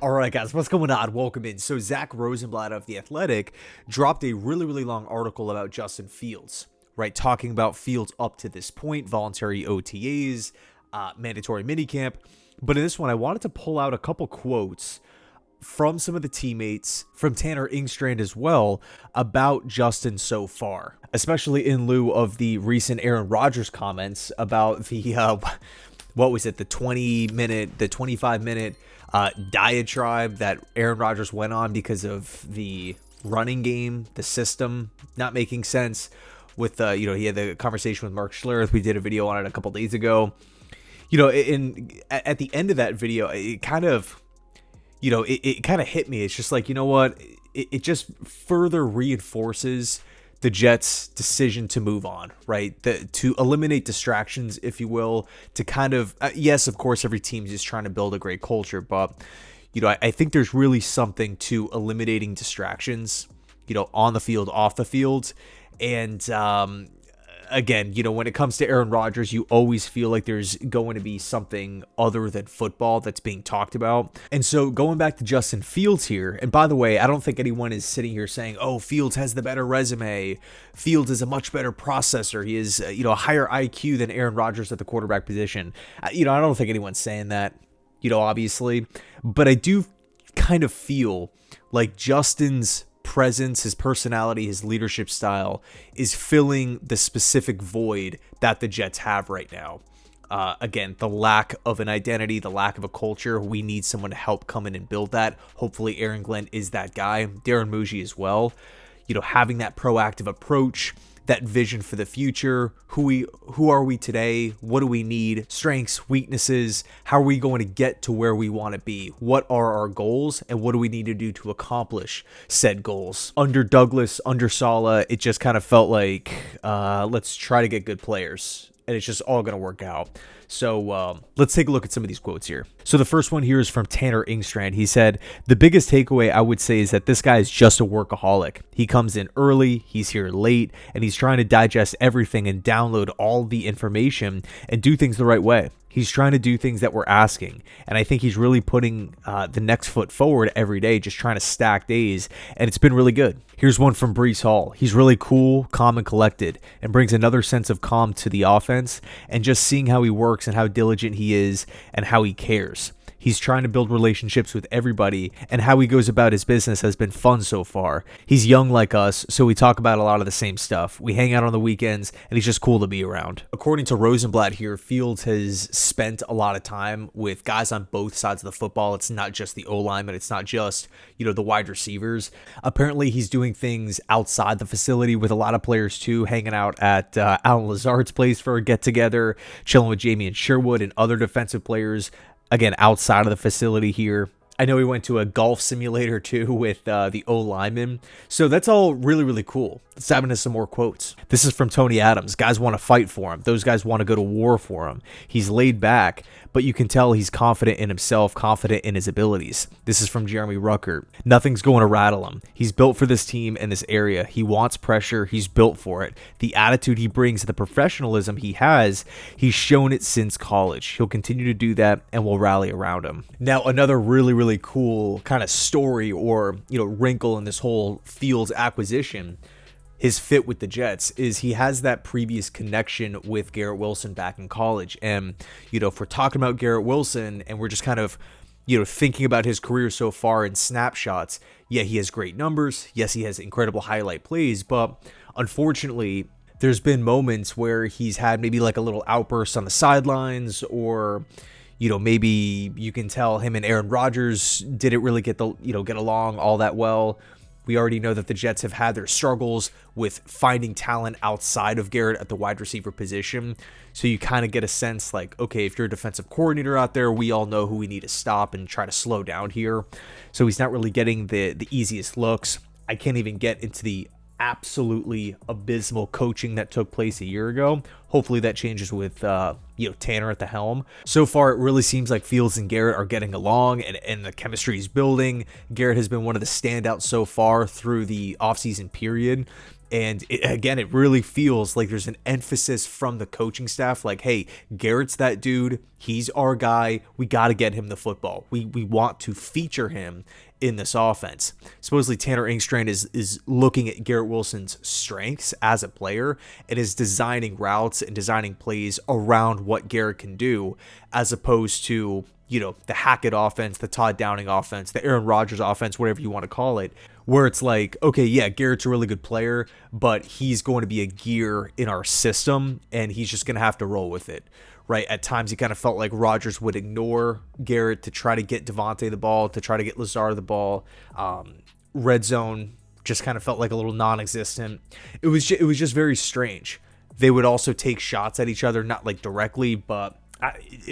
All right, guys, what's going on? Welcome in. So Zach Rosenblatt of The Athletic dropped a really long article about Justin Fields, right? Talking about Fields up to this point, voluntary OTAs, mandatory minicamp. But in this one, I wanted to pull out a couple quotes from some of the teammates, from Tanner Ingstrand as well, about Justin so far, especially in lieu of the recent Aaron Rodgers comments about the, what was it, the 25-minute diatribe that Aaron Rodgers went on because of the running game, the system not making sense. With he had the conversation with Mark Schlereth. We did a video on it a couple days ago. At the end of that video, it kind of, it kind of hit me. It's just like, you know what? It just further reinforces the Jets' decision to move on, right? To eliminate distractions, if you will, to kind of, yes, of course, every team is just trying to build a great culture, but, I think there's really something to eliminating distractions, on the field, off the field. And, again, when it comes to Aaron Rodgers, you always feel like there's going to be something other than football that's being talked about. And so going back to Justin Fields here, and by the way, I don't think anyone is sitting here saying, oh, Fields has the better resume. Fields is a much better processor. He is, a higher IQ than Aaron Rodgers at the quarterback position. I don't think anyone's saying that, obviously. But I do kind of feel like Justin's presence, his personality, his leadership style is filling the specific void that the Jets have right now. Again, the lack of an identity, the lack of a culture. We need someone to help come in and build that. Hopefully Aaron Glenn is that guy. Darren Muji as well. Having that proactive approach, that vision for the future. Who are we today? What do we need? Strengths, weaknesses. How are we going to get to where we want to be? What are our goals? And what do we need to do to accomplish said goals? Under Douglas, under Saleh, it just kind of felt like, let's try to get good players. And it's just all going to work out. So let's take a look at some of these quotes here. So the first one here is from Tanner Ingstrand. He said, the biggest takeaway I would say is that this guy is just a workaholic. He comes in early, he's here late, and he's trying to digest everything and download all the information and do things the right way. He's trying to do things that we're asking. And I think he's really putting the next foot forward every day, just trying to stack days. And it's been really good. Here's one from Breece Hall. He's really cool, calm, and collected, and brings another sense of calm to the offense. And just seeing how he works and how diligent he is and how he cares. He's trying to build relationships with everybody, and how he goes about his business has been fun so far. He's young like us, so we talk about a lot of the same stuff. We hang out on the weekends, and he's just cool to be around. According to Rosenblatt here, Fields has spent a lot of time with guys on both sides of the football. It's not just the O-lineman. It's not just, the wide receivers. Apparently, he's doing things outside the facility with a lot of players too, hanging out at Alan Lazard's place for a get-together, chilling with Jamie and Sherwood and other defensive players. Again, outside of the facility here. I know he went to a golf simulator too with the O-lineman. So that's all really cool. Let's dive into some more quotes. This is from Tony Adams. Guys want to fight for him. Those guys want to go to war for him. He's laid back, but you can tell he's confident in himself, confident in his abilities. This is from Jeremy Ruckert. Nothing's going to rattle him. He's built for this team and this area. He wants pressure. He's built for it. The attitude he brings, the professionalism he has, he's shown it since college. He'll continue to do that, and we'll rally around him. Now, another really cool kind of story or, wrinkle in this whole Fields acquisition, his fit with the Jets, is he has that previous connection with Garrett Wilson back in college. And, if we're talking about Garrett Wilson and we're just kind of, thinking about his career so far in snapshots, yeah, he has great numbers. Yes, he has incredible highlight plays, but unfortunately, there's been moments where he's had maybe like a little outburst on the sidelines, or maybe you can tell him and Aaron Rodgers didn't really get along all that well. We already know that the Jets have had their struggles with finding talent outside of Garrett at the wide receiver position. So you kind of get a sense like, okay, if you're a defensive coordinator out there, we all know who we need to stop and try to slow down here. So he's not really getting the easiest looks. I can't even get into the absolutely abysmal coaching that took place a year ago. Hopefully that changes with Tanner at the helm. So far, it really seems like Fields and Garrett are getting along, and the chemistry is building. Garrett has been one of the standouts so far through the offseason period. And again, it really feels like there's an emphasis from the coaching staff, like, hey, Garrett's that dude. He's our guy. We got to get him the football. We want to feature him in this offense. Supposedly Tanner Engstrand is looking at Garrett Wilson's strengths as a player and is designing routes and designing plays around what Garrett can do, as opposed to, you know, the Hackett offense, the Todd Downing offense, the Aaron Rodgers offense, whatever you want to call it, where it's like, okay, yeah, Garrett's a really good player, but he's going to be a gear in our system and he's just going to have to roll with it. Right. At times, he kind of felt like Rodgers would ignore Garrett to try to get Devontae the ball, to try to get Lazard the ball. Red zone just kind of felt like a little non-existent. It was just very strange. They would also take shots at each other, not like directly, but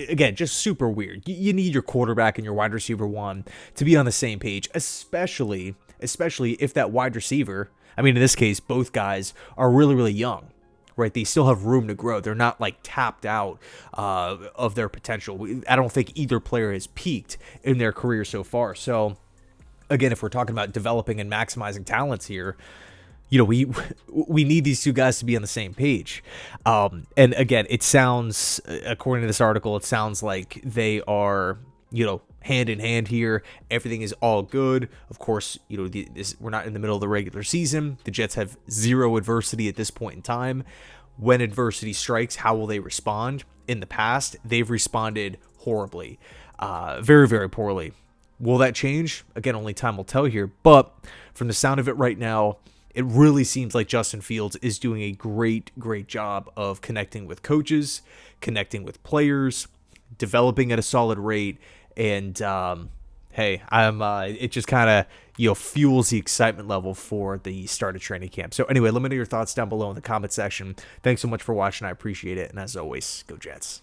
again, just super weird. You need your quarterback and your wide receiver one to be on the same page, especially if that wide receiver, I mean, in this case, both guys are really, really young. Right, they still have room to grow. They're not like tapped out of their potential. I don't think either player has peaked in their career so far. So, again, if we're talking about developing and maximizing talents here, you know, we need these two guys to be on the same page. And again, it sounds, according to this article, it sounds like they are, you know, hand in hand here. Everything is all good. Of course, you know, we're not in the middle of the regular season. The Jets have zero adversity at this point in time. When adversity strikes, how will they respond? In the past, they've responded horribly, very, very poorly. Will that change? Again, only time will tell here. But from the sound of it right now, it really seems like Justin Fields is doing a great, great job of connecting with coaches, connecting with players, developing at a solid rate. And hey, it just kind of, you know, fuels the excitement level for the start of training camp. So anyway, let me know your thoughts down below in the comment section. Thanks so much for watching. I appreciate it. And as always, go Jets.